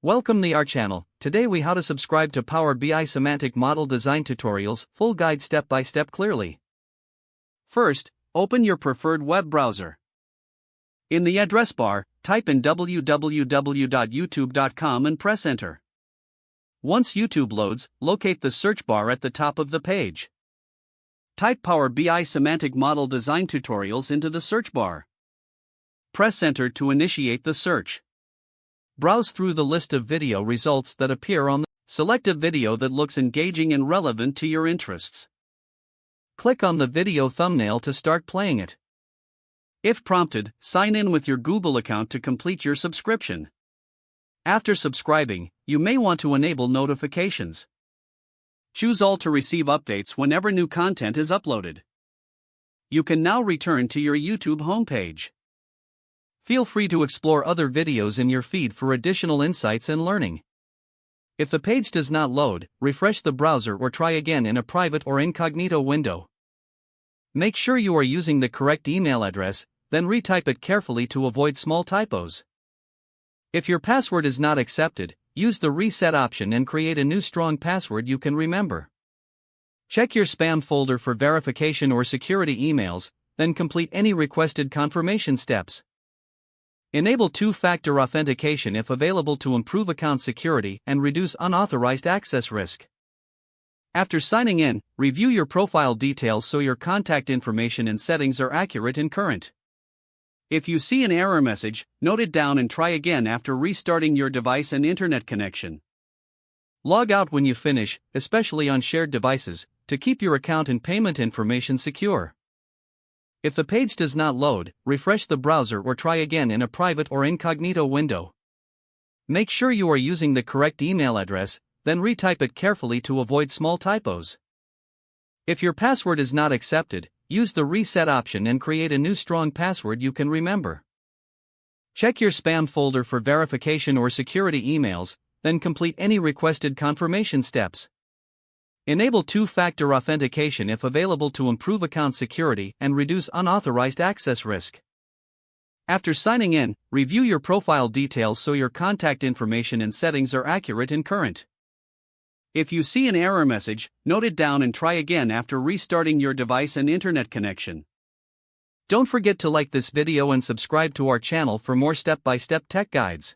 Welcome to our channel. Today we how to subscribe to Power BI Semantic Model Design Tutorials, full guide step by step clearly. First, open your preferred web browser. In the address bar, type in www.youtube.com and press enter. Once YouTube loads, locate the search bar at the top of the page. Type Power BI Semantic Model Design Tutorials into the search bar. Press enter to initiate the search. Browse through the list of video results that appear on the. Select a video that looks engaging and relevant to your interests. Click on the video thumbnail to start playing it. If prompted, sign in with your Google account to complete your subscription. After subscribing, you may want to enable notifications. Choose all to receive updates whenever new content is uploaded. You can now return to your YouTube homepage. Feel free to explore other videos in your feed for additional insights and learning. If the page does not load, refresh the browser or try again in a private or incognito window. Make sure you are using the correct email address, then retype it carefully to avoid small typos. If your password is not accepted, use the reset option and create a new strong password you can remember. Check your spam folder for verification or security emails, then complete any requested confirmation steps. Enable two-factor authentication if available to improve account security and reduce unauthorized access risk. After signing in, review your profile details so your contact information and settings are accurate and current. If you see an error message, note it down and try again after restarting your device and internet connection. Log out when you finish, especially on shared devices, to keep your account and payment information secure. If the page does not load, refresh the browser or try again in a private or incognito window. Make sure you are using the correct email address, then retype it carefully to avoid small typos. If your password is not accepted, use the reset option and create a new strong password you can remember. Check your spam folder for verification or security emails, then complete any requested confirmation steps. Enable two-factor authentication if available to improve account security and reduce unauthorized access risk. After signing in, review your profile details so your contact information and settings are accurate and current. If you see an error message, note it down and try again after restarting your device and internet connection. Don't forget to like this video and subscribe to our channel for more step-by-step tech guides.